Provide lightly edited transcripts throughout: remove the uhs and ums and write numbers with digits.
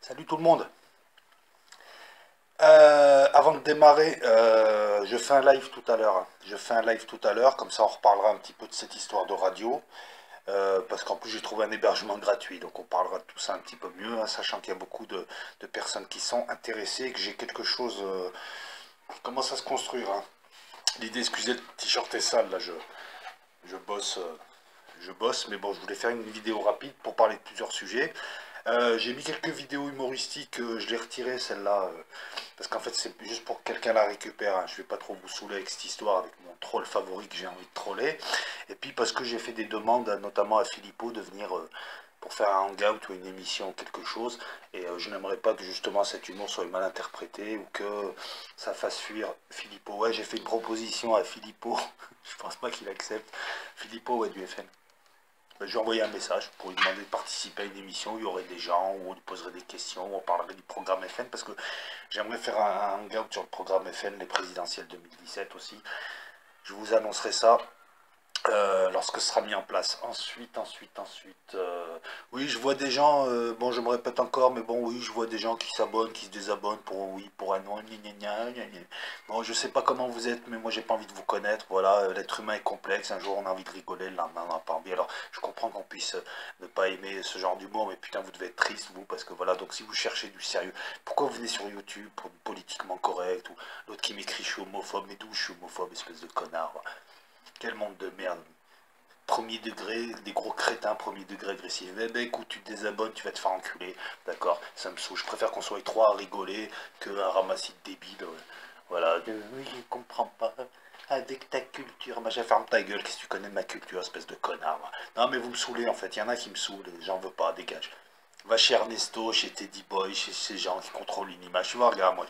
Salut tout le monde. Avant de démarrer, je fais un live tout à l'heure. Je fais un live tout à l'heure, comme ça on reparlera un petit peu de cette histoire de radio. Parce qu'en plus j'ai trouvé un hébergement gratuit, donc on parlera de tout ça un petit peu mieux, hein, sachant qu'il y a beaucoup de personnes qui sont intéressées, que j'ai quelque chose qui commence à se construire, hein. L'idée, excusez, le t-shirt est sale, là je bosse, je bosse, mais bon, je voulais faire une vidéo rapide pour parler de plusieurs sujets. J'ai mis quelques vidéos humoristiques, je l'ai retiré celle-là, parce qu'en fait c'est juste pour que quelqu'un la récupère, hein. Je vais pas trop vous saouler avec cette histoire, avec mon troll favori que j'ai envie de troller. Et puis parce que j'ai fait des demandes, notamment à Philippot, de venir pour faire un hangout ou une émission ou quelque chose. Et je n'aimerais pas que justement cet humour soit mal interprété ou que ça fasse fuir Philippot. Ouais, j'ai fait une proposition à Philippot, je pense pas qu'il accepte. Philippot, ouais, du FN. Je lui ai envoyé un message pour lui demander de participer à une émission où il y aurait des gens, où on lui poserait des questions, où on parlerait du programme FN, parce que j'aimerais faire un hangout sur le programme FN, les présidentielles 2017 aussi. Je vous annoncerai ça lorsque ce sera mis en place. Ensuite, oui, je vois des gens, bon, je me répète encore, mais bon, oui, je vois des gens qui s'abonnent, qui se désabonnent pour oui, pour un non, gna, gna, gna, gna, gna. Bon, je sais pas comment vous êtes, mais moi, j'ai pas envie de vous connaître. Voilà, l'être humain est complexe. Un jour, on a envie de rigoler, le lendemain, on n'a pas envie. Alors, je comprends qu'on puisse ne pas aimer ce genre d'humour, mais putain, vous devez être triste, vous, parce que voilà, donc si vous cherchez du sérieux, pourquoi vous venez sur YouTube pour du politiquement correct, ou l'autre qui m'écrit, je suis homophobe, mais d'où je suis homophobe, espèce de connard. Quel monde de merde. Premier degré, des gros crétins, premier degré agressif. Eh ben écoute, tu te désabonnes, tu vas te faire enculer. D'accord, ça me saoule. Je préfère qu'on soit les trois à rigoler qu'un ramassis de débiles. Ouais. Voilà, oui, je comprends pas. Avec ta culture, bah, ferme ta gueule, qu'est-ce que tu connais de ma culture, espèce de connard. Va. Non, mais vous me saoulez en fait, il y en a qui me saoulent, j'en veux pas, dégage. Va chez Ernesto, chez Teddy Boy, chez ces gens qui contrôlent une image. Tu vois, regarde, moi,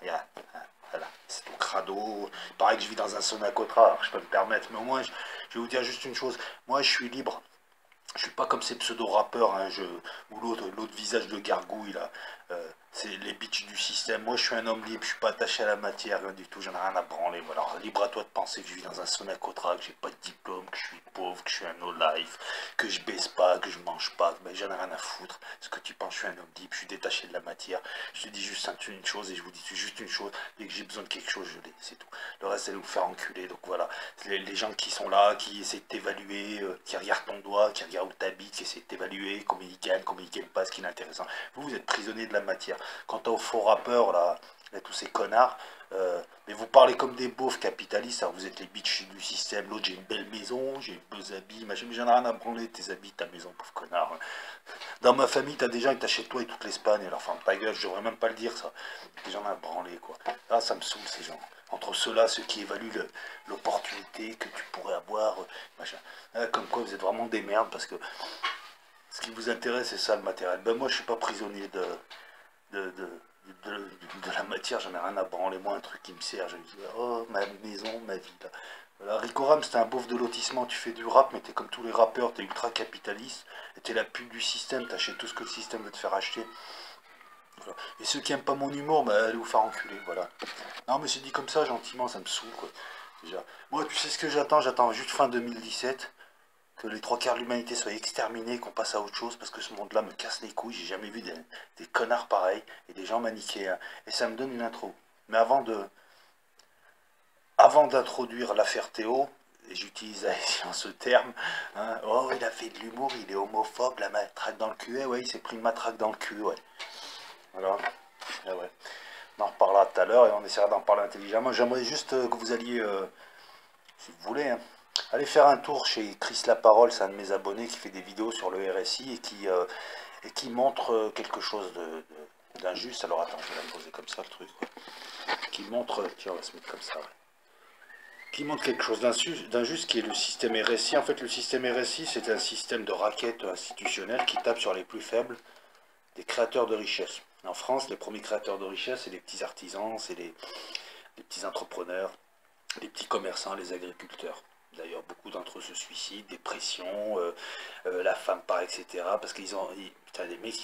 regarde, hein, voilà, c'est tout crado. Il paraît que je vis dans un Sonacotra, alors je peux me permettre, mais au moins, je vais vous dire juste une chose. Moi, je suis libre. Je suis pas comme ces pseudo-rappeurs, hein, ou l'autre visage de gargouille, là. C'est les bitches du système. Moi, je suis un homme libre, je suis pas attaché à la matière, rien du tout, j'en ai rien à branler. Voilà. Alors, libre à toi de penser que je vis dans un Sonacotra, que j'ai pas de diplôme, que je suis pauvre, que je suis un no-life, que je baisse pas, que je mange pas, mais j'en ai rien à foutre. Ce que tu penses, je suis un homme libre, je suis détaché de la matière. Je te dis juste une chose et je vous dis juste une chose. Dès que j'ai besoin de quelque chose, je l'ai, c'est tout. Le reste, c'est de vous faire enculer. Donc voilà, les gens qui sont là, qui essaient de t'évaluer, qui regardent ton doigt, qui regardent où t'habites, qui essaient de t'évaluer, combien ils gagnent pas, ce qui est intéressant. Vous êtes prisonnier de la matière. Quant aux faux rappeurs, là, tous ces connards, mais vous parlez comme des beaufs capitalistes, hein, vous êtes les bitches du système. L'autre, j'ai une belle maison, j'ai de beaux habits, machin, mais j'en ai rien à branler, tes habits, ta maison, pauvre connard. Dans ma famille, t'as des gens qui t'achètent toi et toute l'Espagne, alors ferme ta gueule, je devrais même pas le dire ça. Des gens à branler, quoi. Ah, ça me saoule, ces gens. Entre ceux-là, ceux qui évaluent l'opportunité que tu pourrais avoir, machin. Ah, comme quoi, vous êtes vraiment des merdes, parce que ce qui vous intéresse, c'est ça, le matériel. Ben moi, je suis pas prisonnier de, de, de la matière, j'en ai rien à branler, moi, un truc qui me sert. Je me dis, oh, ma maison, ma vie, là. Voilà, Rico Ram, c'était un beauf de lotissement, tu fais du rap, mais t'es comme tous les rappeurs, t'es ultra capitaliste, et t'es la pute du système, t'achètes tout ce que le système veut te faire acheter. Voilà. Et ceux qui aiment pas mon humour, bah allez vous faire enculer, voilà. Non mais c'est dit comme ça, gentiment, ça me saoule, quoi. Déjà. Moi, tu sais ce que j'attends? J'attends juste fin 2017, que les trois quarts de l'humanité soient exterminés, qu'on passe à autre chose, parce que ce monde-là me casse les couilles, j'ai jamais vu des connards pareils, et des gens manichéens. Et ça me donne une intro. Mais avant d'introduire l'affaire Théo, et j'utilise ce terme, hein, oh il a fait de l'humour, il est homophobe, la matraque dans le cul, ouais, il s'est pris une matraque dans le cul, ouais. Voilà. Ah ouais. On en reparlera tout à l'heure et on essaiera d'en parler intelligemment. J'aimerais juste que vous alliez, si vous voulez, hein, aller faire un tour chez Chris Laparole, c'est un de mes abonnés qui fait des vidéos sur le RSI et qui montre quelque chose d'injuste. Alors attends, je vais la poser comme ça le truc. Ouais. Qui montre, tiens, on va se mettre comme ça. Ouais. Qui montre quelque chose d'injuste qui est le système RSI. En fait, le système RSI, c'est un système de raquette institutionnelle qui tape sur les plus faibles des créateurs de richesse. En France, les premiers créateurs de richesse, c'est les petits artisans, c'est les petits entrepreneurs, les petits commerçants, les agriculteurs. D'ailleurs, beaucoup d'entre eux se suicident, dépression, la femme part, etc. Parce qu'ils ont... putain, les mecs,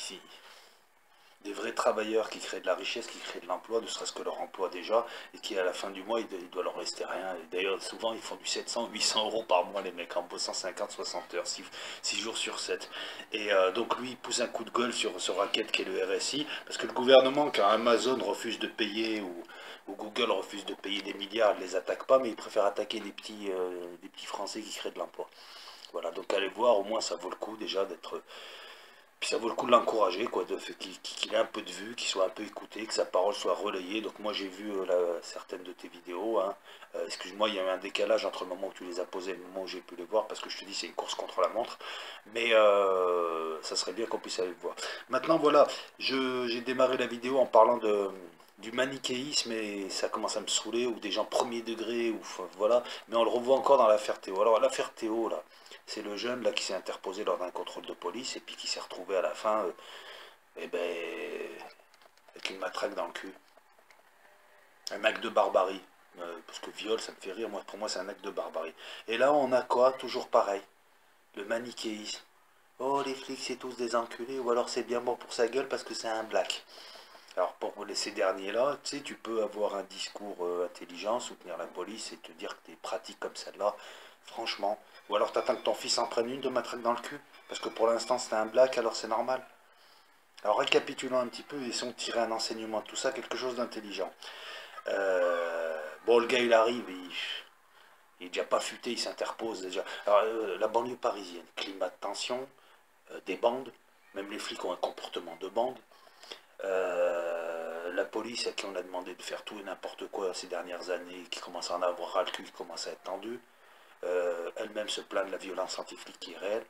des vrais travailleurs qui créent de la richesse, qui créent de l'emploi, ne serait-ce que leur emploi déjà, et qui à la fin du mois, il doit leur rester rien. Et d'ailleurs, souvent, ils font du 700, 800 euros par mois, les mecs, en bossant 50, 60 heures, 6 jours sur 7. Et donc lui, il pousse un coup de gueule sur ce racket qu'est le RSI, parce que le gouvernement, quand Amazon refuse de payer, ou Google refuse de payer des milliards, il ne les attaque pas, mais il préfère attaquer des petits Français qui créent de l'emploi. Voilà, donc allez voir, au moins ça vaut le coup déjà d'être... Puis ça vaut le coup de l'encourager, quoi, qu'il ait un peu de vue, qu'il soit un peu écouté, que sa parole soit relayée. Donc moi j'ai vu certaines de tes vidéos, hein. Excuse-moi, il y a eu un décalage entre le moment où tu les as posées et le moment où j'ai pu les voir, parce que je te dis c'est une course contre la montre. Mais ça serait bien qu'on puisse aller le voir. Maintenant voilà, j'ai démarré la vidéo en parlant du manichéisme et ça commence à me saouler, ou des gens premier degré, ou enfin, voilà. Mais on le revoit encore dans l'affaire Théo. Alors l'affaire Théo, là, c'est le jeune là qui s'est interposé lors d'un contrôle de police et puis qui s'est retrouvé à la fin, eh ben, avec une matraque dans le cul. Un acte de barbarie. Parce que viol, ça me fait rire. Moi, pour moi, c'est un acte de barbarie. Et là, on a quoi? Toujours pareil. Le manichéisme. Oh, les flics, c'est tous des enculés. Ou alors c'est bien bon pour sa gueule parce que c'est un black. Alors pour ces derniers-là, tu sais, tu peux avoir un discours intelligent, soutenir la police et te dire que des pratiques comme celle-là, franchement, ou alors t'attends que ton fils en prenne une de matraque dans le cul, parce que pour l'instant c'était un black, alors c'est normal. Alors récapitulons un petit peu et essayons de tirer un enseignement de tout ça, quelque chose d'intelligent. Bon, le gars il arrive, il est déjà pas futé, il s'interpose déjà. Alors la banlieue parisienne, climat de tension, des bandes, même les flics ont un comportement de bande. La police à qui on a demandé de faire tout et n'importe quoi ces dernières années, qui commence à en avoir ras le cul, qui commence à être tendue, elle-même se plaint de la violence anti-flic qui est réelle.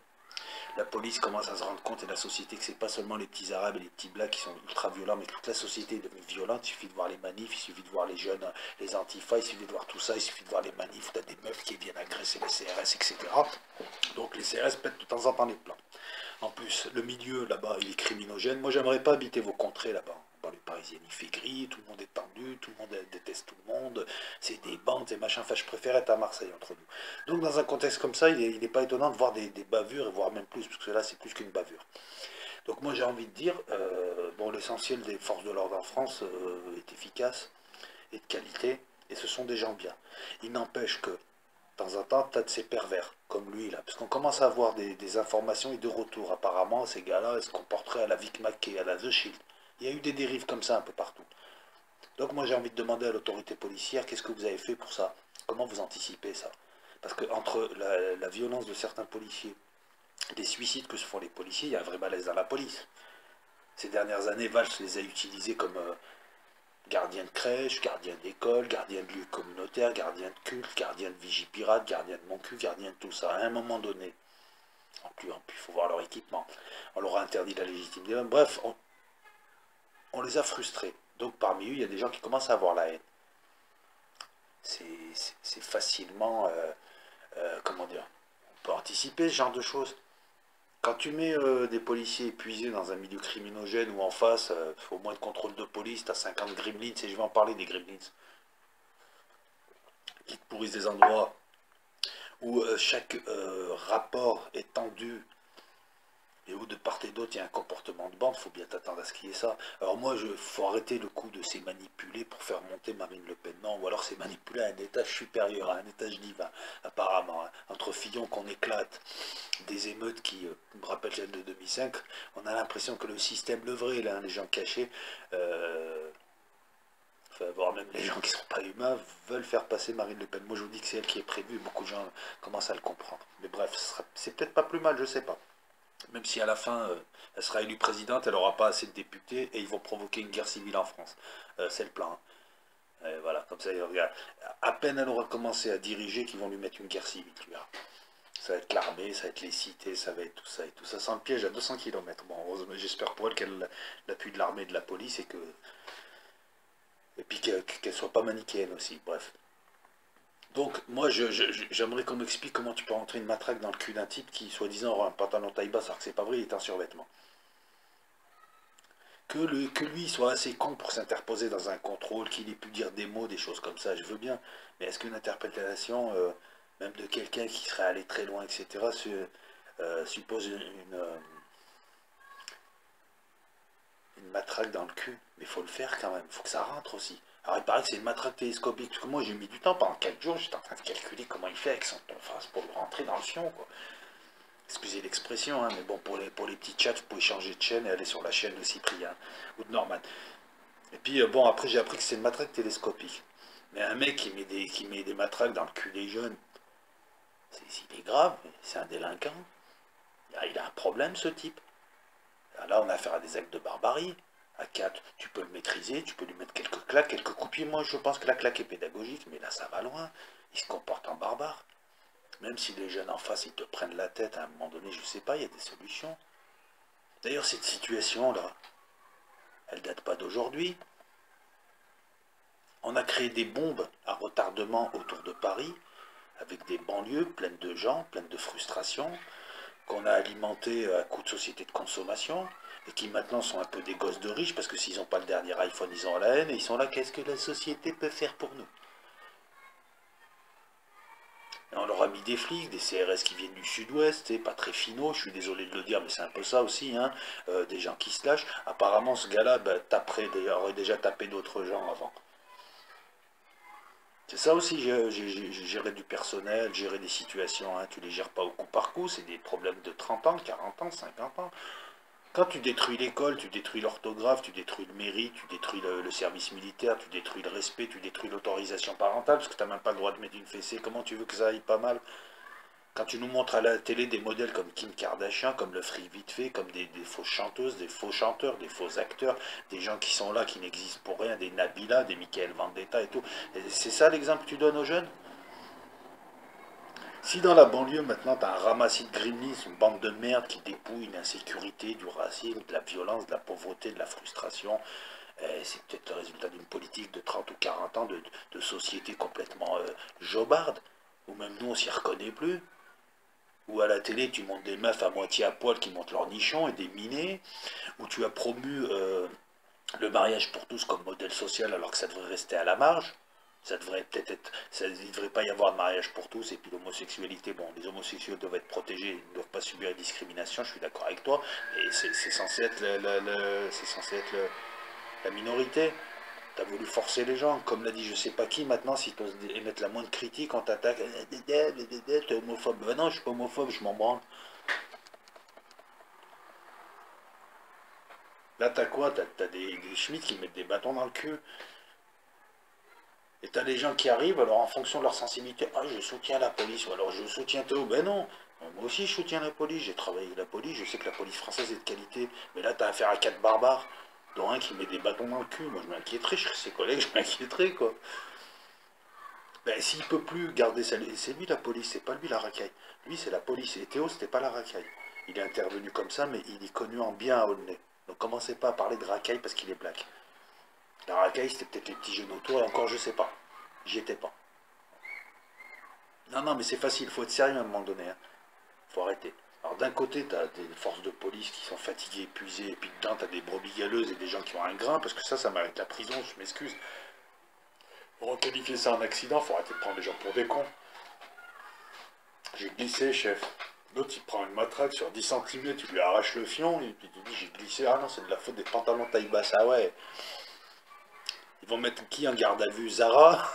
La police commence à se rendre compte, et la société, que c'est pas seulement les petits arabes et les petits blacks qui sont ultra violents, mais que toute la société est devenue violente. Il suffit de voir les manifs, il suffit de voir les jeunes, les antifas, il suffit de voir tout ça, il suffit de voir les manifs, t'as des meufs qui viennent agresser les CRS, etc. Donc les CRS pètent de temps en temps les plans. En plus, le milieu là-bas, il est criminogène. Moi, j'aimerais pas habiter vos contrées là-bas. Dans les parisiennes, il fait gris, tout le monde est tendu, tout le monde déteste tout le monde, c'est des bandes, des machins. Enfin, je préfère être à Marseille entre nous. Donc, dans un contexte comme ça, il n'est pas étonnant de voir des bavures, et voire même plus, parce que là, c'est plus qu'une bavure. Donc, moi, j'ai envie de dire, bon, l'essentiel des forces de l'ordre en France est efficace et de qualité, et ce sont des gens bien. Il n'empêche que de temps en temps, tu as de ces pervers, comme lui là, parce qu'on commence à avoir des informations et des retours. Apparemment, ces gars-là, ils se comporteraient à la Vic Mackey, à la The Shield. Il y a eu des dérives comme ça un peu partout. Donc moi j'ai envie de demander à l'autorité policière, qu'est-ce que vous avez fait pour ça? Comment vous anticipez ça? Parce que entre la violence de certains policiers, les suicides que se font les policiers, il y a un vrai malaise dans la police. Ces dernières années, Valls les a utilisés comme gardien de crèche, gardien d'école, gardien de lieu communautaire, gardien de culte, gardien de vigie pirate, gardien de mon cul, gardien de tout ça. À un moment donné, en plus, il faut voir leur équipement. On leur a interdit la légitime défense. Bref, on les a frustrés. Donc parmi eux, il y a des gens qui commencent à avoir la haine. C'est facilement, comment dire, on peut anticiper ce genre de choses. Quand tu mets des policiers épuisés dans un milieu criminogène ou en face, au moins de contrôle de police, tu as 50 gremlins, et je vais en parler des gremlins, qui te pourrissent des endroits où chaque rapport est tendu et où de part et d'autre il y a un comportement de bande, il faut bien t'attendre à ce qu'il y ait ça. Alors moi, il faut arrêter le coup de ces manipulés pour faire monter Marine Le Pen. Non, ou alors c'est manipuler à un étage supérieur, à un étage divin, apparemment. Hein. Entre Fillon qu'on éclate, des émeutes qui me rappellent celles de 2005, on a l'impression que le système, le vrai, là, les gens cachés, enfin, voire même les gens qui ne sont pas humains, veulent faire passer Marine Le Pen. Moi je vous dis que c'est elle qui est prévue, beaucoup de gens commencent à le comprendre. Mais bref, c'est peut-être pas plus mal, je sais pas. Même si à la fin, elle sera élue présidente, elle n'aura pas assez de députés et ils vont provoquer une guerre civile en France. C'est le plan. Hein. Voilà, comme ça, regarde. À peine elle aura commencé à diriger qu'ils vont lui mettre une guerre civile, tu verras. Ça va être l'armée, ça va être les cités, ça va être tout ça et tout ça. Sans le piège à 200 km. Bon, heureusement, j'espère pour elle qu'elle a l'appui de l'armée et de la police et puis qu'elle soit pas manichéenne aussi. Bref. Donc, moi, j'aimerais qu'on m'explique comment tu peux rentrer une matraque dans le cul d'un type qui, soi-disant, aura un pantalon taille basse, alors que c'est pas vrai, il est en survêtement. Que lui soit assez con pour s'interposer dans un contrôle, qu'il ait pu dire des mots, des choses comme ça, je veux bien. Mais est-ce qu'une interprétation, même de quelqu'un qui serait allé très loin, etc., suppose une matraque dans le cul. Mais il faut le faire quand même, il faut que ça rentre aussi. Alors il paraît que c'est une matraque télescopique, parce que moi j'ai mis du temps, pendant 4 jours, j'étais en train de calculer comment il fait avec son face pour le rentrer dans le fion, quoi. Excusez l'expression, hein, mais bon, pour les petits chats, vous pouvez changer de chaîne et aller sur la chaîne de Cyprien ou de Norman. Et puis, bon, après j'ai appris que c'est une matraque télescopique. Mais un mec qui met des matraques dans le cul des jeunes, il est grave, c'est un délinquant. Il a un problème, ce type. Là, on a affaire à des actes de barbarie. À 4, tu peux le maîtriser, tu peux lui mettre quelques claques, quelques coups de pied. Moi, je pense que la claque est pédagogique, mais là, ça va loin. Il se comporte en barbare. Même si les jeunes en face, ils te prennent la tête, à un moment donné, je sais pas, il y a des solutions. D'ailleurs, cette situation-là, elle date pas d'aujourd'hui. On a créé des bombes à retardement autour de Paris, avec des banlieues pleines de gens, pleines de frustration, qu'on a alimentées à coups de société de consommation, et qui maintenant sont un peu des gosses de riches, parce que s'ils n'ont pas le dernier iPhone, ils ont la haine, et ils sont là, qu'est-ce que la société peut faire pour nous? Et on leur a mis des flics, des CRS qui viennent du sud-ouest, pas très finaux, je suis désolé de le dire, mais c'est un peu ça aussi, hein, des gens qui se lâchent. Apparemment, ce gars-là aurait déjà tapé d'autres gens avant. C'est ça aussi, gérer du personnel, gérer des situations, hein, tu les gères pas au coup par coup, c'est des problèmes de 30 ans, 40 ans, 50 ans. Quand tu détruis l'école, tu détruis l'orthographe, tu détruis le mérite, tu détruis le service militaire, tu détruis le respect, tu détruis l'autorisation parentale, parce que tu n'as même pas le droit de mettre une fessée, comment tu veux que ça aille pas mal? Quand tu nous montres à la télé des modèles comme Kim Kardashian, comme le fric vite fait, comme des fausses chanteuses, des faux chanteurs, des faux acteurs, des gens qui sont là, qui n'existent pour rien, des Nabila, des Michael Vendetta et tout, c'est ça l'exemple que tu donnes aux jeunes? Si dans la banlieue maintenant t'as un ramassis de gremlins, une bande de merde qui dépouille l'insécurité, du racisme, de la violence, de la pauvreté, de la frustration, c'est peut-être le résultat d'une politique de 30 ou 40 ans de société complètement jobarde, où même nous on s'y reconnaît plus. Où à la télé tu montes des meufs à moitié à poil qui montent leur nichon et des minés, où tu as promu le mariage pour tous comme modèle social alors que ça devrait rester à la marge. Ça devrait peut-être être, il ne devrait pas y avoir de mariage pour tous, et puis l'homosexualité, bon, les homosexuels doivent être protégés, ils ne doivent pas subir la discrimination, je suis d'accord avec toi, et c'est censé être, c'est censé être la minorité. T'as voulu forcer les gens, comme l'a dit je sais pas qui, maintenant si tu oses émettre la moindre critique, on t'attaque, t'es homophobe. Ben non, je suis pas homophobe, je m'en branle. Là t'as quoi? T'as des schmitts qui mettent des bâtons dans le cul. Et t'as des gens qui arrivent, alors en fonction de leur sensibilité, ah je soutiens la police, ou alors je soutiens Théo, ben non, moi aussi je soutiens la police, j'ai travaillé avec la police, je sais que la police française est de qualité, mais là t'as affaire à 4 barbares, dont un qui met des bâtons dans le cul, moi je m'inquiéterais, je serais ses collègues, je m'inquiéterais quoi. Ben s'il peut plus garder ça, c'est lui la police, c'est pas lui la racaille, lui c'est la police, et Théo c'était pas la racaille. Il est intervenu comme ça, mais il est connu en bien à Aulnay. Donc commencez pas à parler de racaille parce qu'il est black. La racaille, c'était peut-être les petits jeunes autour, et encore, je sais pas. J'y étais pas. Non, non, mais c'est facile, faut être sérieux à un moment donné. Hein. Faut arrêter. Alors d'un côté, t'as des forces de police qui sont fatiguées, épuisées, et puis dedans, t'as des brebis galeuses et des gens qui ont un grain, parce que ça mérite la prison, je m'excuse. Pour requalifier ça en accident, faut arrêter de prendre les gens pour des cons. J'ai glissé, chef. L'autre, il prend une matraque sur 10 cm, tu lui arraches le fion, et puis tu dis j'ai glissé. Ah non, c'est de la faute des pantalons taille basse. Ah ouais. Ils vont mettre qui en garde à vue? Zara?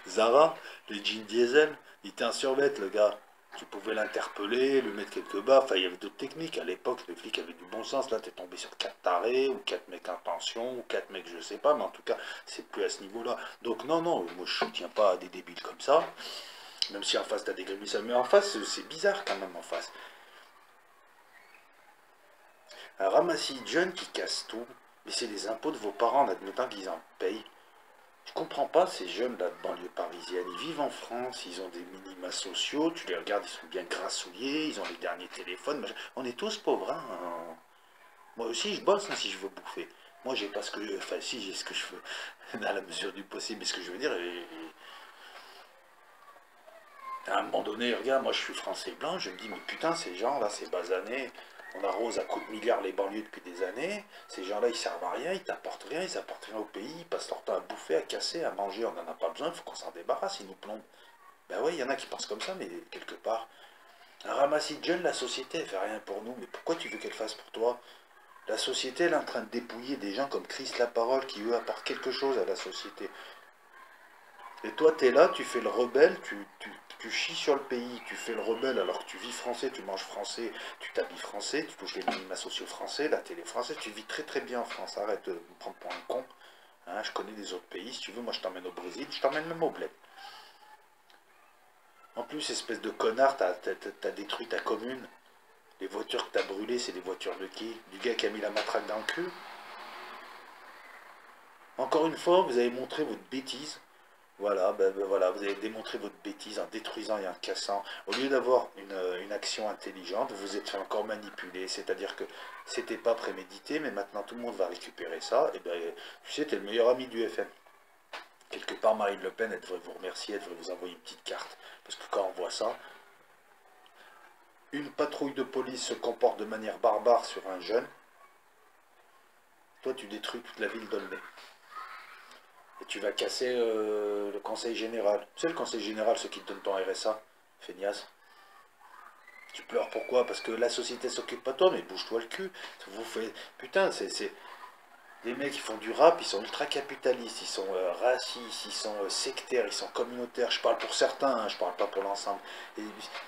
Zara, les jeans diesel, il était un survêt le gars. Tu pouvais l'interpeller, lui mettre quelques bas. Enfin, il y avait d'autres techniques. À l'époque, les flics avaient du bon sens. Là, t'es tombé sur 4 tarés, ou 4 mecs en tension, ou 4 mecs, je sais pas. Mais en tout cas, c'est plus à ce niveau-là. Donc, non, non, moi, je soutiens pas des débiles comme ça. Même si en face, t'as des grémisses. Mais en face, c'est bizarre quand même, en face. Un ramassis de jeunes qui cassent tout. Mais c'est les impôts de vos parents, en admettant qu'ils en payent. Je comprends pas ces jeunes là de banlieue parisienne. Ils vivent en France, ils ont des minima sociaux, tu les regardes, ils sont bien grassouillés, ils ont les derniers téléphones. On est tous pauvres, hein. Moi aussi, je bosse hein, si je veux bouffer. Moi, j'ai pas ce que. Enfin, si, j'ai ce que je veux, dans la mesure du possible. Mais ce que je veux dire, à un moment donné, regarde, moi je suis français blanc, je me dis, mais putain, ces gens-là, ces basanés, on arrose à coups de milliards les banlieues depuis des années, ces gens-là, ils servent à rien, ils t'apportent rien, ils apportent rien au pays, ils passent leur temps à bouffer, à casser, à manger, on n'en a pas besoin, il faut qu'on s'en débarrasse, ils nous plombent. Ben oui, il y en a qui pensent comme ça, mais quelque part, un ramassis de jeunes, la société, elle fait rien pour nous, mais pourquoi tu veux qu'elle fasse pour toi? La société, elle est en train de dépouiller des gens comme Christ la Parole qui, eux, apportent quelque chose à la société. Et toi, tu es là, tu fais le rebelle, tu chies sur le pays, tu fais le rebelle alors que tu vis français, tu manges français, tu t'habilles français, tu touches les minima sociaux français, la télé française, tu vis très très bien en France. Arrête de me prendre pour un con. Hein, je connais des autres pays, si tu veux, moi je t'emmène au Brésil, je t'emmène même au bled. En plus, espèce de connard, t'as détruit ta commune. Les voitures que t'as brûlées, c'est des voitures de qui? Du gars qui a mis la matraque dans le cul? Encore une fois, vous avez montré votre bêtise. Voilà, voilà, vous avez démontré votre bêtise en détruisant et en cassant. Au lieu d'avoir une action intelligente, vous vous êtes fait encore manipuler. C'est-à-dire que c'était pas prémédité, mais maintenant tout le monde va récupérer ça. Et ben, tu sais, t'es le meilleur ami du FN. Quelque part, Marine Le Pen, elle devrait vous remercier, elle devrait vous envoyer une petite carte. Parce que quand on voit ça, une patrouille de police se comporte de manière barbare sur un jeune, toi tu détruis toute la ville d'Aulnay. Et tu vas casser le conseil général. Tu sais, le conseil général, ceux qui te donnent ton RSA, feignasse. Tu pleures pourquoi? Parce que la société s'occupe pas de toi, mais bouge-toi le cul. Vous faites... Putain, c'est des mecs qui font du rap, ils sont ultra capitalistes, ils sont racistes, ils sont sectaires, ils sont communautaires. Je parle pour certains, hein, je parle pas pour l'ensemble. Et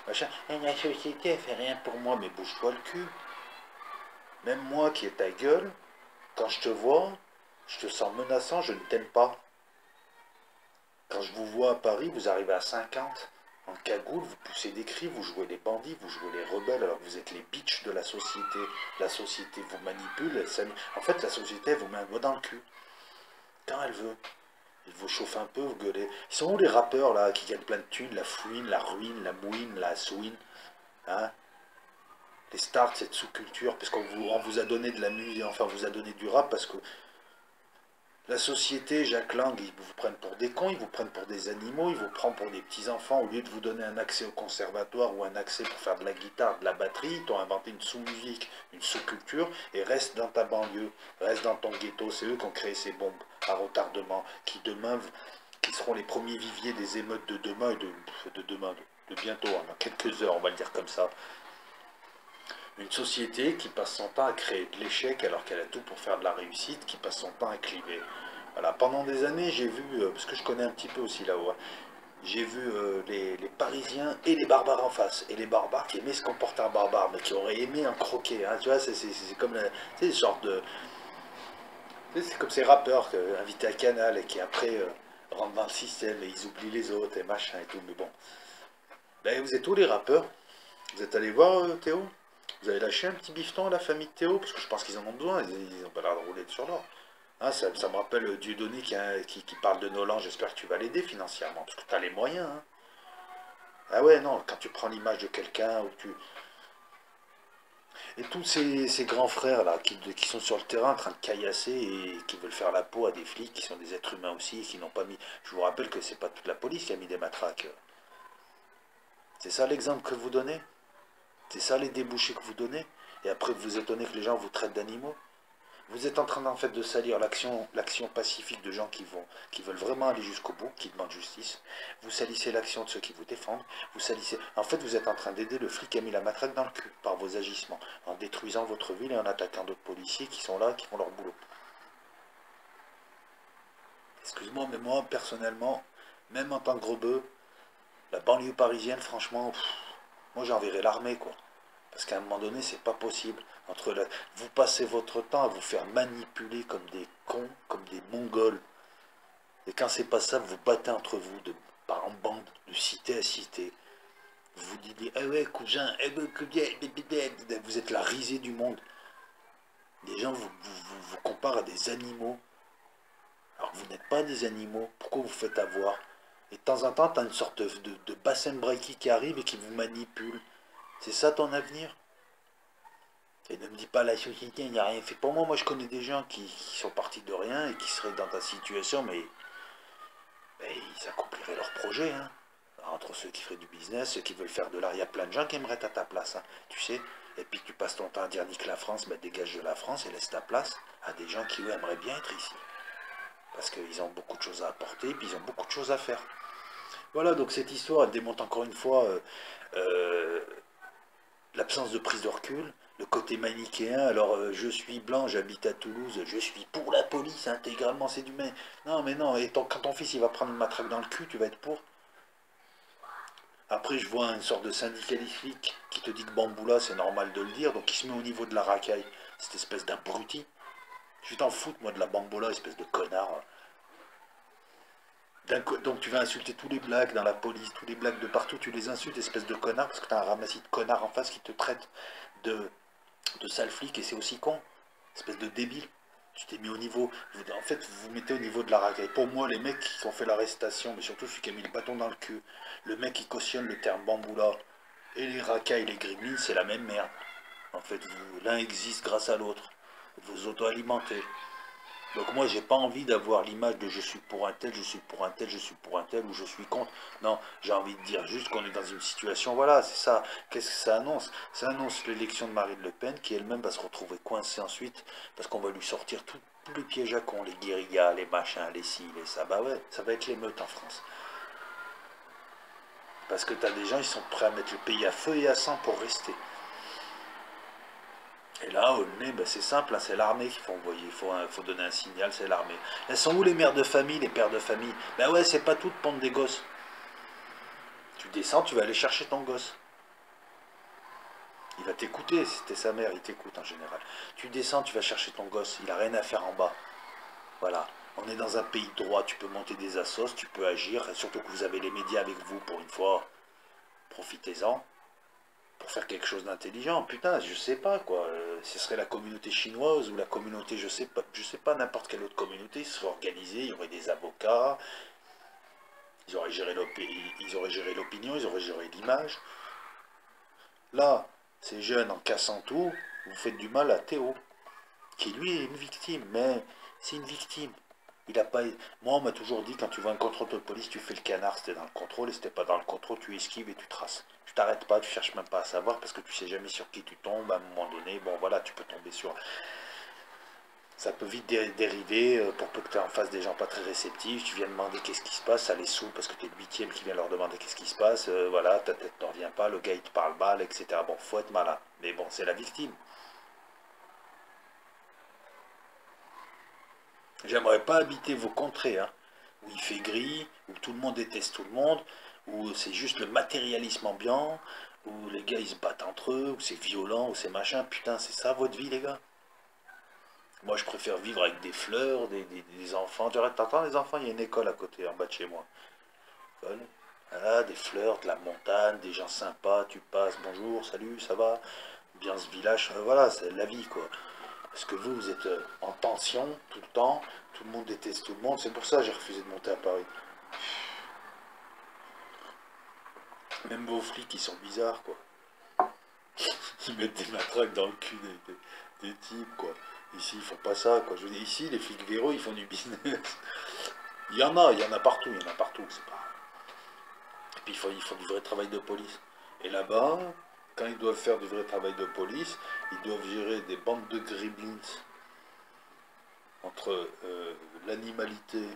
machin, la société, elle fait rien pour moi, mais bouge-toi le cul. Même moi qui ai ta gueule, quand je te vois, je te sens menaçant, je ne t'aime pas. Quand je vous vois à Paris, vous arrivez à 50, en cagoule, vous poussez des cris, vous jouez les bandits, vous jouez les rebelles, alors que vous êtes les bitches de la société. La société vous manipule, en fait la société elle vous met un doigt dans le cul. Quand elle veut. Il vous chauffe un peu, vous gueulez. Ils sont où les rappeurs là, qui gagnent plein de thunes, la fouine, la ruine, la mouine, la souine, hein? Les stars de cette sous-culture, parce on vous a donné de la musique, enfin on vous a donné du rap parce que la société, Jacques Lang, ils vous prennent pour des cons, ils vous prennent pour des animaux, ils vous prennent pour des petits-enfants. Au lieu de vous donner un accès au conservatoire ou un accès pour faire de la guitare, de la batterie, ils t'ont inventé une sous-musique, une sous-culture, et reste dans ta banlieue, reste dans ton ghetto. C'est eux qui ont créé ces bombes à retardement, qui seront les premiers viviers des émeutes de demain et de demain, de bientôt, hein, dans quelques heures, on va le dire comme ça. Une société qui passe son temps à créer de l'échec alors qu'elle a tout pour faire de la réussite, qui passe son temps à cliver. Voilà, pendant des années, j'ai vu, parce que je connais un petit peu aussi là-haut, hein, j'ai vu les Parisiens et les barbares en face. Et les barbares qui aimaient se comporter en barbare, mais qui auraient aimé en croquer. Hein, tu vois, c'est comme une sorte de... C'est comme ces rappeurs invités à Canal et qui après rentrent dans le système et ils oublient les autres et machin et tout. Mais bon. Ben, vous êtes où les rappeurs? Vous êtes allé voir Théo? Vous avez lâché un petit bifton à la famille de Théo? Parce que je pense qu'ils en ont besoin, ils ont pas l'air de rouler sur l'or. Hein, ça me rappelle Dieudonné qui parle de Nolan, j'espère que tu vas l'aider financièrement, parce que tu as les moyens. Hein. Ah ouais, non, quand tu prends l'image de quelqu'un, ou tu... Et tous ces grands frères là, qui sont sur le terrain en train de caillasser et qui veulent faire la peau à des flics, qui sont des êtres humains aussi, et qui n'ont pas mis... Je vous rappelle que c'est pas toute la police qui a mis des matraques. C'est ça l'exemple que vous donnez? C'est ça les débouchés que vous donnez? Et après vous vous étonnez que les gens vous traitent d'animaux? Vous êtes en train en fait de salir l'action pacifique de gens qui veulent vraiment aller jusqu'au bout, qui demandent justice. Vous salissez l'action de ceux qui vous défendent. Vous salissez. En fait, vous êtes en train d'aider le flic qui a mis la matraque dans le cul par vos agissements, en détruisant votre ville et en attaquant d'autres policiers qui sont là, qui font leur boulot. Excuse-moi, mais moi personnellement, même en tant que gros bœuf, la banlieue parisienne, franchement, moi j'enverrais l'armée quoi. Parce qu'à un moment donné, c'est pas possible. Vous passez votre temps à vous faire manipuler comme des cons, comme des mongols. Et quand c'est pas ça, vous battez entre vous, par en bande, de cité à cité. Vous vous dites, ah ouais, cousin, vous êtes la risée du monde. Les gens vous comparent à des animaux. Alors que vous n'êtes pas des animaux. Pourquoi vous faites avoir? Et de temps en temps, tu as une sorte de bassin breaky qui arrive et qui vous manipule. C'est ça ton avenir? Et ne me dis pas la société n'a rien fait pour moi. Moi je connais des gens qui sont partis de rien et qui seraient dans ta situation, mais ils accompliraient leur projet. Hein. Entre ceux qui feraient du business, ceux qui veulent faire de l'art, il y a plein de gens qui aimeraient être à ta place. Hein, tu sais. Et puis tu passes ton temps à dire nique la France, dégage de la France et laisse ta place à des gens qui eux aimeraient bien être ici. Parce qu'ils ont beaucoup de choses à apporter et puis ils ont beaucoup de choses à faire. Voilà, donc cette histoire, elle démontre encore une fois l'absence de prise de recul, Le côté manichéen, alors je suis blanc, j'habite à Toulouse, je suis pour la police intégralement, c'est du mais. Non, mais non, et quand ton fils il va prendre une matraque dans le cul, tu vas être pour. Après, je vois une sorte de syndicaliste flic qui te dit que Bamboula, c'est normal de le dire, donc il se met au niveau de la racaille, cette espèce d'abruti. Je t'en fous, moi, de la Bamboula, espèce de connard. Donc tu vas insulter tous les blacks dans la police, tous les blacks de partout, tu les insultes, espèce de connard, parce que t'as un ramassis de connards en face qui te traite de, de sale flic, et c'est aussi con. Espèce de débile. Tu t'es mis au niveau. En fait, vous vous mettez au niveau de la racaille. Pour moi, les mecs qui ont fait l'arrestation, mais surtout celui qui a mis le bâton dans le cul, le mec qui cautionne le terme bamboula, et les racailles, les gremlins, c'est la même merde. En fait, l'un existe grâce à l'autre. Vous auto-alimentez. Donc moi, j'ai pas envie d'avoir l'image de je suis pour un tel, je suis pour un tel, je suis pour un tel, ou je suis contre. Non, j'ai envie de dire juste qu'on est dans une situation, voilà, c'est ça. Qu'est-ce que ça annonce? Ça annonce l'élection de Marine Le Pen, qui elle-même va se retrouver coincée ensuite, parce qu'on va lui sortir tous les pièges à con, les guérillas, les machins, les ci, les ça. Bah ouais, ça va être l'émeute en France. Parce que t'as des gens, ils sont prêts à mettre le pays à feu et à sang pour rester. Et là, au nez, ben, c'est simple, hein, c'est l'armée qu'il faut envoyer, faut donner un signal, c'est l'armée. Elles sont où les mères de famille, les pères de famille? Ben ouais, c'est pas tout de pendre des gosses. Tu descends, tu vas aller chercher ton gosse. Il va t'écouter, si t'es sa mère, il t'écoute en général. Tu descends, tu vas chercher ton gosse, il a rien à faire en bas. Voilà. On est dans un pays de droit, tu peux monter des assos, tu peux agir, surtout que vous avez les médias avec vous pour une fois. Profitez-en. Pour faire quelque chose d'intelligent. Putain, je sais pas quoi. Ce serait la communauté chinoise ou la communauté, je sais pas, n'importe quelle autre communauté, ils seraient organisés, il y aurait des avocats, ils auraient géré l'opinion, ils auraient géré l'image. Là, ces jeunes en cassant tout, vous faites du mal à Théo, qui lui est une victime, mais c'est une victime. Il a pas. Moi, on m'a toujours dit quand tu vois un contrôle de police, tu fais le canard, c'était dans le contrôle, et c'était pas dans le contrôle, tu esquives et tu traces. Tu t'arrêtes pas, tu cherches même pas à savoir parce que tu sais jamais sur qui tu tombes à un moment donné. Bon, voilà, tu peux tomber sur. Ça peut vite dériver pour peu que tu es en face des gens pas très réceptifs. Tu viens demander qu'est-ce qui se passe, ça les saoule parce que tu es le huitième qui vient leur demander qu'est-ce qui se passe. Voilà, ta tête n'en revient pas, le gars il te parle mal, etc. Bon, faut être malin. Mais bon, c'est la victime. J'aimerais pas habiter vos contrées, hein, où il fait gris, où tout le monde déteste tout le monde, où c'est juste le matérialisme ambiant, où les gars ils se battent entre eux, où c'est violent, où c'est machin. Putain, c'est ça votre vie, les gars? Moi, je préfère vivre avec des fleurs, des enfants. T'entends les enfants? Il y a une école à côté, en bas de chez moi. École. Voilà, des fleurs, de la montagne, des gens sympas, tu passes, bonjour, salut, ça va? Bien ce village, voilà, c'est la vie, quoi. Parce que vous, vous êtes en tension tout le temps, tout le monde déteste tout le monde, c'est pour ça que j'ai refusé de monter à Paris. Même vos flics, ils sont bizarres, quoi. Ils mettent des matraques dans le cul des types, quoi. Ici, ils font pas ça, quoi. Je veux dire, ici, les flics véreux, ils font du business. Il y en a partout, il y en a partout, c'est pas. Et puis, ils font du vrai travail de police. Et là-bas, quand ils doivent faire du vrai travail de police, ils doivent gérer des bandes de gremlins entre l'animalité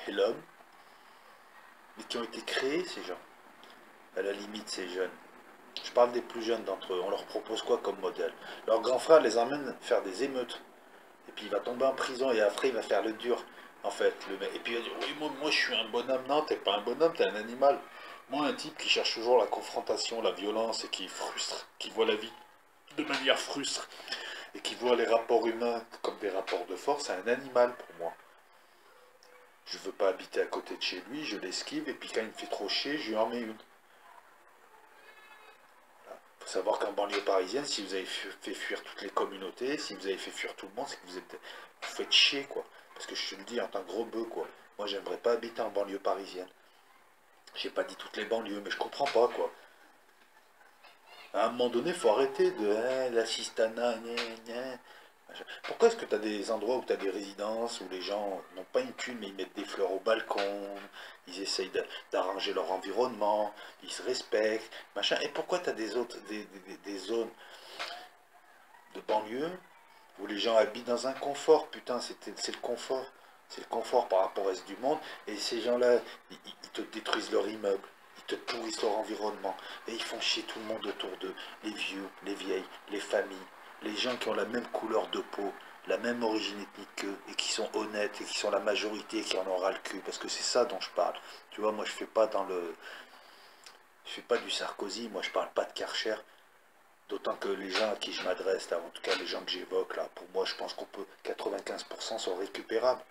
et l'homme, mais qui ont été créés, ces gens, à la limite, ces jeunes. Je parle des plus jeunes d'entre eux. On leur propose quoi comme modèle? Leur grand frère les emmène faire des émeutes. Et puis il va tomber en prison et après il va faire le dur. En fait, le mec. Et puis il va dire, oui, moi je suis un bonhomme. Non, t'es pas un bonhomme, t'es un animal. Moi, un type qui cherche toujours la confrontation, la violence et qui frustre, qui voit la vie de manière frustre et qui voit les rapports humains comme des rapports de force, c'est un animal pour moi. Je veux pas habiter à côté de chez lui, je l'esquive et puis quand il me fait trop chier, je lui en mets une. Il faut savoir qu'en banlieue parisienne, si vous avez fait fuir toutes les communautés, si vous avez fait fuir tout le monde, c'est que vous faites chier, quoi. Parce que je te le dis en tant que gros bœuf, quoi. Moi, j'aimerais pas habiter en banlieue parisienne. J'ai pas dit toutes les banlieues, mais je comprends pas, quoi. À un moment donné, il faut arrêter de l'assistanat, gna, gna. Pourquoi est-ce que tu as des endroits où tu as des résidences où les gens n'ont pas une thune mais ils mettent des fleurs au balcon, ils essayent d'arranger leur environnement, ils se respectent, machin. Et pourquoi tu as des zones de banlieue où les gens habitent dans un confort? Putain, c'est le confort. C'est le confort par rapport au reste du monde. Et ces gens-là, ils te détruisent leur immeuble. Ils te pourrissent leur environnement. Et ils font chier tout le monde autour d'eux. Les vieux, les vieilles, les familles. les gens qui ont la même couleur de peau, la même origine ethnique qu'eux, et qui sont honnêtes, et qui sont la majorité, et qui en ont ras le cul, parce que c'est ça dont je parle. Tu vois, moi je fais pas je fais pas du Sarkozy, moi je parle pas de Karcher, d'autant que les gens à qui je m'adresse, là, en tout cas les gens que j'évoque, là, pour moi je pense qu'on peut, 95% sont récupérables.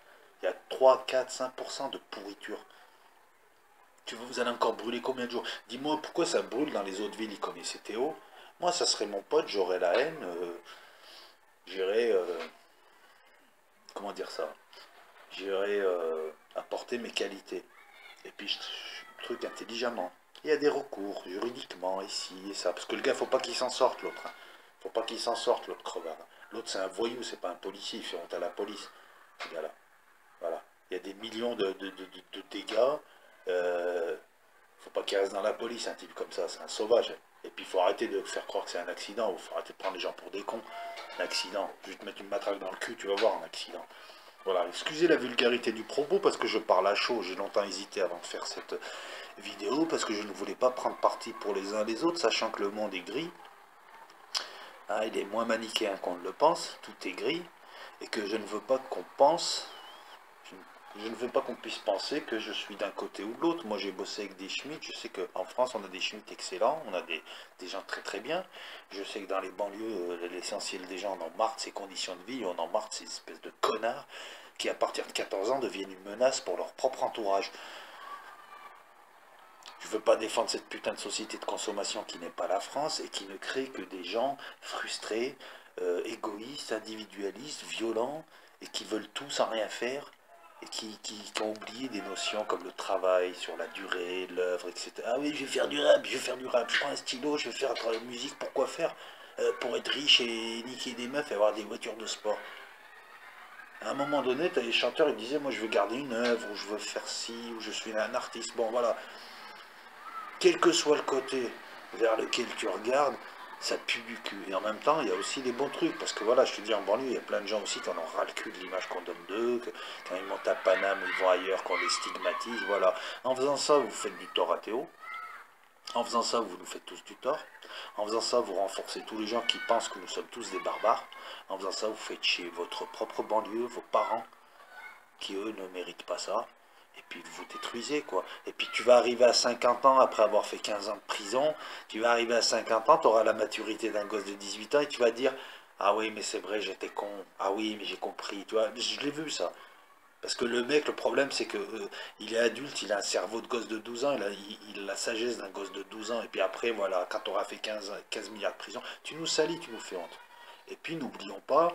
Il y a 3, 4, 5% de pourriture. Vous allez encore brûler combien de jours? Dis-moi pourquoi ça brûle dans les autres villes, ils connaissaient Théo. Moi, ça serait mon pote, j'aurais la haine, j'irais, comment dire ça? J'irais apporter mes qualités. Et puis, truc intelligemment. Il y a des recours, juridiquement, ici et ça. Parce que le gars, faut pas qu'il s'en sorte, l'autre, hein. Faut pas qu'il s'en sorte, l'autre crevard. L'autre, c'est un voyou, c'est pas un policier, il fait honte à la police, ce gars-là. Voilà. Il y a des millions de dégâts. Euh, Faut pas qu'il reste dans la police, un type comme ça, c'est un sauvage. Et puis il faut arrêter de faire croire que c'est un accident, ou il faut arrêter de prendre les gens pour des cons. Un accident, je vais te mettre une matraque dans le cul, tu vas voir un accident. Voilà, excusez la vulgarité du propos parce que je parle à chaud, j'ai longtemps hésité avant de faire cette vidéo parce que je ne voulais pas prendre parti pour les uns les autres, sachant que le monde est gris. Hein, il est moins manichéen qu'on ne le pense, tout est gris, et que je ne veux pas qu'on pense je ne veux pas qu'on puisse penser que je suis d'un côté ou de l'autre. Moi, j'ai bossé avec des schmitts. Je sais qu'en France, on a des schmitts excellents. On a des gens très très bien. Je sais que dans les banlieues, l'essentiel des gens en ont marre de ces conditions de vie. On en marre de ces espèces de connards qui, à partir de 14 ans, deviennent une menace pour leur propre entourage. Je ne veux pas défendre cette putain de société de consommation qui n'est pas la France et qui ne crée que des gens frustrés, égoïstes, individualistes, violents et qui veulent tout sans rien faire et qui ont oublié des notions comme le travail sur la durée, l'œuvre, etc. Ah oui, je vais faire du rap, je vais faire du rap, je prends un stylo, je vais faire de la musique, pourquoi faire? Pour être riche et niquer des meufs et avoir des voitures de sport. À un moment donné, tu as des chanteurs, ils disaient, moi je veux garder une œuvre, ou je veux faire ci, ou je suis un artiste. Bon voilà, quel que soit le côté vers lequel tu regardes, ça pue du cul. Et en même temps, il y a aussi des bons trucs. Parce que voilà, je te dis, en banlieue, il y a plein de gens aussi qui en ont ras le cul de l'image qu'on donne d'eux, que quand ils montent à Paname, ils vont ailleurs, qu'on les stigmatise. Voilà. En faisant ça, vous faites du tort à Théo. En faisant ça, vous nous faites tous du tort. En faisant ça, vous renforcez tous les gens qui pensent que nous sommes tous des barbares. En faisant ça, vous faites chier votre propre banlieue, vos parents, qui eux ne méritent pas ça. Et puis vous détruisez quoi. Et puis tu vas arriver à 50 ans après avoir fait 15 ans de prison, tu vas arriver à 50 ans, tu auras la maturité d'un gosse de 18 ans et tu vas dire ah oui mais c'est vrai j'étais con, ah oui mais j'ai compris, tu vois, je l'ai vu ça. Parce que le mec, le problème c'est que il est adulte, il a un cerveau de gosse de 12 ans, il a la sagesse d'un gosse de 12 ans, et puis après voilà, quand tu auras fait 15 milliards de prison, tu nous salis, tu nous fais honte. Et puis n'oublions pas,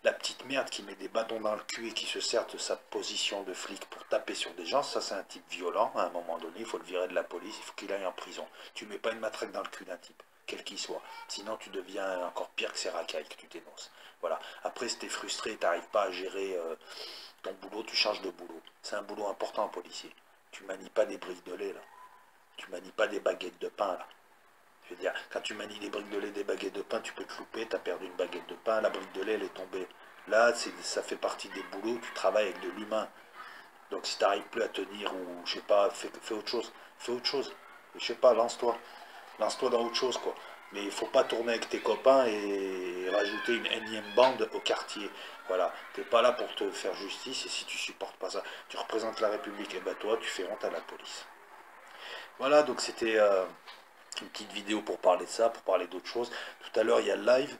la petite merde qui met des bâtons dans le cul et qui se sert de sa position de flic pour taper sur des gens, ça c'est un type violent, à un moment donné, il faut le virer de la police, il faut qu'il aille en prison. Tu mets pas une matraque dans le cul d'un type, quel qu'il soit. Sinon tu deviens encore pire que ces racailles que tu dénonces. Voilà. Après si t'es frustré, t'arrives pas à gérer ton boulot, tu changes de boulot. C'est un boulot important en policier. Tu manies pas des briques de lait là. Tu manies pas des baguettes de pain là. Je veux dire, quand tu manies des briques de lait, des baguettes de pain, tu peux te louper, tu as perdu une baguette de pain, la brique de lait, elle est tombée. Là, ça fait partie des boulots, tu travailles avec de l'humain. Donc si tu n'arrives plus à tenir, ou je sais pas, fais autre chose. Fais autre chose. Je sais pas, lance-toi. Lance-toi dans autre chose, quoi. Mais il faut pas tourner avec tes copains et rajouter une énième bande au quartier. Voilà, t'es pas là pour te faire justice et si tu supportes pas ça, tu représentes la République, et ben toi, tu fais honte à la police. Voilà, donc c'était une petite vidéo pour parler de ça, pour parler d'autres choses. Tout à l'heure, il y a le live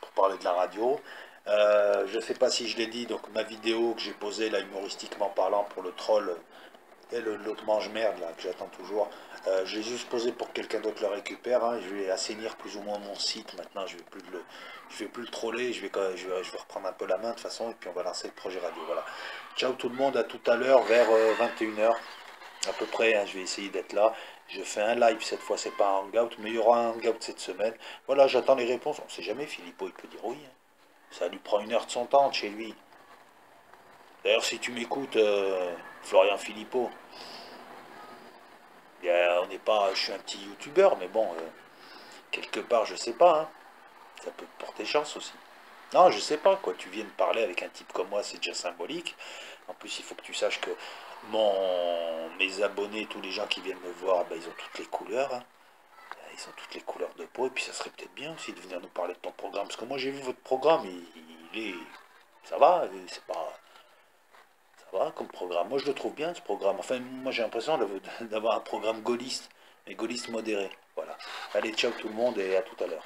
pour parler de la radio. Je ne sais pas si je l'ai dit, donc ma vidéo que j'ai posée là humoristiquement parlant pour le troll et l'autre mange-merde là que j'attends toujours, je l'ai juste posé pour que quelqu'un d'autre le récupère. Hein. Je vais assainir plus ou moins mon site maintenant, je vais plus le troller, je vais reprendre un peu la main de toute façon et puis on va lancer le projet radio. Voilà. Ciao tout le monde, à tout à l'heure vers 21 h à peu près, hein, je vais essayer d'être là. Je fais un live cette fois, c'est pas un hangout, mais il y aura un hangout cette semaine. Voilà, j'attends les réponses. On ne sait jamais, Philippot, il peut dire oui. Hein. Ça lui prend 1 heure de son temps de chez lui. D'ailleurs, si tu m'écoutes, Florian Philippot, on n'est pas, je suis un petit youtubeur, mais bon, quelque part, je sais pas. Hein, ça peut te porter chance aussi. Non, je sais pas, quoi. Tu viens de parler avec un type comme moi, c'est déjà symbolique. En plus, il faut que tu saches que mes abonnés, tous les gens qui viennent me voir, ben, ils ont toutes les couleurs. Hein. ils ont toutes les couleurs de peau, et puis ça serait peut-être bien aussi de venir nous parler de ton programme, parce que moi j'ai vu votre programme, il est... Ça va, c'est pas... Ça va comme programme. Moi je le trouve bien ce programme. Enfin, moi j'ai l'impression d'avoir un programme gaulliste, et gaulliste modéré. Voilà. Allez, ciao tout le monde et à tout à l'heure.